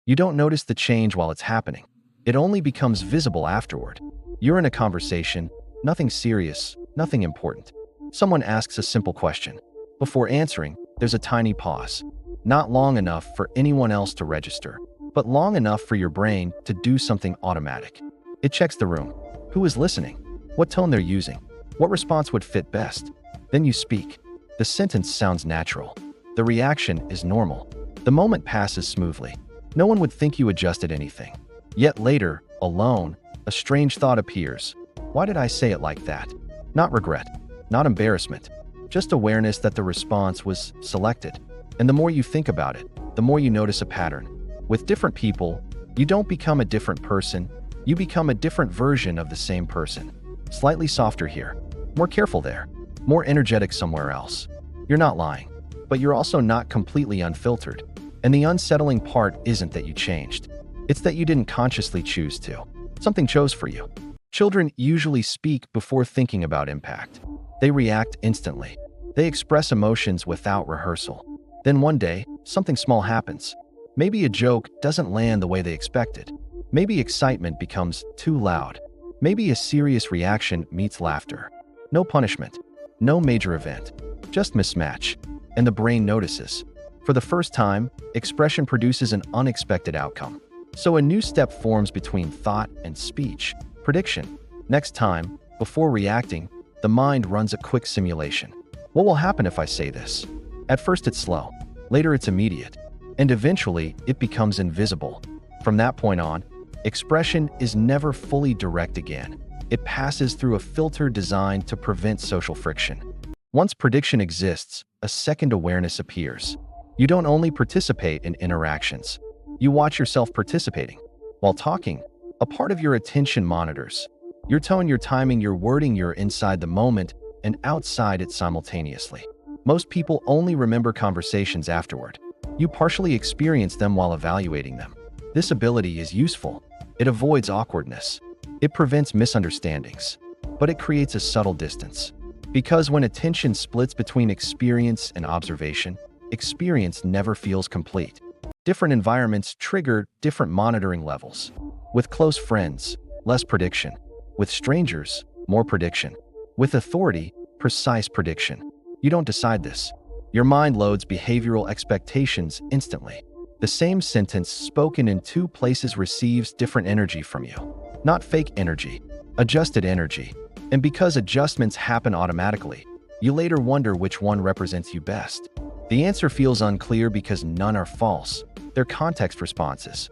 You don't notice the change while it's happening. It only becomes visible afterward. You're in a conversation, nothing serious, nothing important. Someone asks a simple question. Before answering, there's a tiny pause. Not long enough for anyone else to register, but long enough for your brain to do something automatic. It checks the room. Who is listening? What tone they're using? What response would fit best? Then you speak. The sentence sounds natural. The reaction is normal. The moment passes smoothly. No one would think you adjusted anything. Yet later, alone, a strange thought appears. Why did I say it like that? Not regret, not embarrassment, just awareness that the response was selected. And the more you think about it, the more you notice a pattern. With different people, you don't become a different person, you become a different version of the same person. Slightly softer here, more careful there, more energetic somewhere else. You're not lying, but you're also not completely unfiltered. And the unsettling part isn't that you changed. It's that you didn't consciously choose to. Something chose for you. Children usually speak before thinking about impact. They react instantly. They express emotions without rehearsal. Then one day, something small happens. Maybe a joke doesn't land the way they expected. Maybe excitement becomes too loud. Maybe a serious reaction meets laughter. No punishment, no major event, just mismatch. And the brain notices. For the first time, expression produces an unexpected outcome. So a new step forms between thought and speech. Prediction. Next time, before reacting, the mind runs a quick simulation. What will happen if I say this? At first it's slow, later it's immediate, and eventually it becomes invisible. From that point on, expression is never fully direct again. It passes through a filter designed to prevent social friction. Once prediction exists, a second awareness appears. You don't only participate in interactions, you watch yourself participating. While talking, a part of your attention monitors. Your tone, your timing, your wording, you're inside the moment and outside it simultaneously. Most people only remember conversations afterward. You partially experience them while evaluating them. This ability is useful. It avoids awkwardness. It prevents misunderstandings. But it creates a subtle distance. Because when attention splits between experience and observation, experience never feels complete. Different environments trigger different monitoring levels. With close friends, less prediction. With strangers, more prediction. With authority, precise prediction. You don't decide this. Your mind loads behavioral expectations instantly. The same sentence spoken in two places receives different energy from you. Not fake energy, adjusted energy. And because adjustments happen automatically, you later wonder which one represents you best. The answer feels unclear because none are false. They're context responses.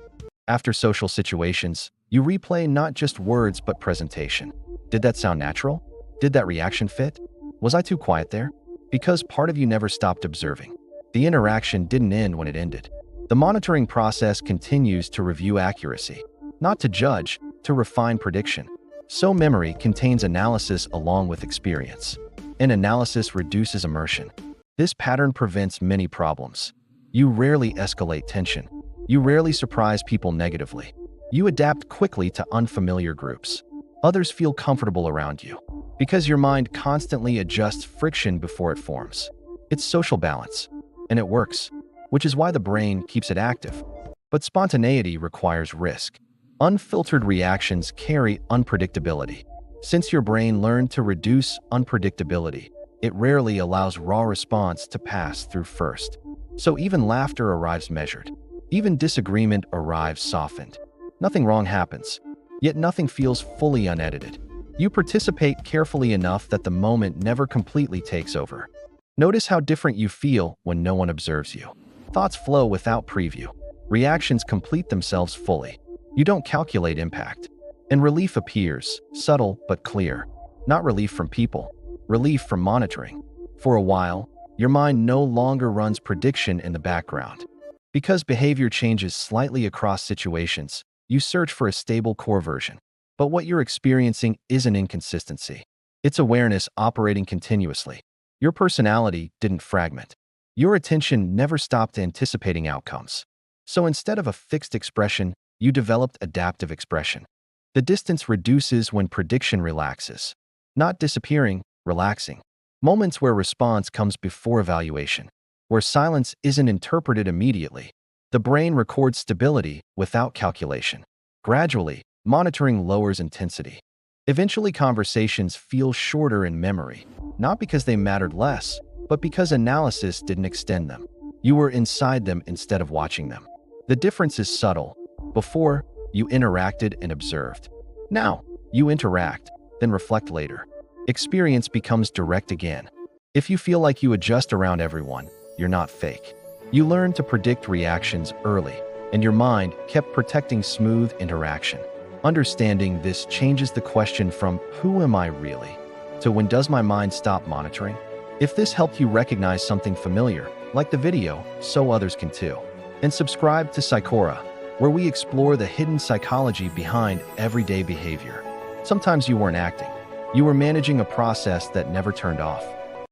After social situations, you replay not just words but presentation. Did that sound natural? Did that reaction fit? Was I too quiet there? Because part of you never stopped observing. The interaction didn't end when it ended. The monitoring process continues to review accuracy, not to judge, to refine prediction. So memory contains analysis along with experience. And analysis reduces immersion. This pattern prevents many problems. You rarely escalate tension. You rarely surprise people negatively. You adapt quickly to unfamiliar groups. Others feel comfortable around you because your mind constantly adjusts friction before it forms. It's social balance, and it works, which is why the brain keeps it active. But spontaneity requires risk. Unfiltered reactions carry unpredictability. Since your brain learned to reduce unpredictability, it rarely allows raw response to pass through first. So even laughter arrives measured. Even disagreement arrives softened. Nothing wrong happens, yet nothing feels fully unedited. You participate carefully enough that the moment never completely takes over. Notice how different you feel when no one observes you. Thoughts flow without preview. Reactions complete themselves fully. You don't calculate impact. And relief appears, subtle but clear. Not relief from people, relief from monitoring. For a while, your mind no longer runs prediction in the background. Because behavior changes slightly across situations, you search for a stable core version. But what you're experiencing isn't inconsistency. It's awareness operating continuously. Your personality didn't fragment. Your attention never stopped anticipating outcomes. So instead of a fixed expression, you developed adaptive expression. The distance reduces when prediction relaxes. Not disappearing, relaxing. Moments where response comes before evaluation. Where silence isn't interpreted immediately. The brain records stability without calculation. Gradually, monitoring lowers intensity. Eventually, conversations feel shorter in memory, not because they mattered less, but because analysis didn't extend them. You were inside them instead of watching them. The difference is subtle. Before, you interacted and observed. Now, you interact, then reflect later. Experience becomes direct again. If you feel like you adjust around everyone, you're not fake. You learn to predict reactions early, and your mind kept protecting smooth interaction. Understanding this changes the question from "who am I really?" to "when does my mind stop monitoring?" If this helped you recognize something familiar, like the video, so others can too. And subscribe to Psychora, where we explore the hidden psychology behind everyday behavior. Sometimes you weren't acting. You were managing a process that never turned off.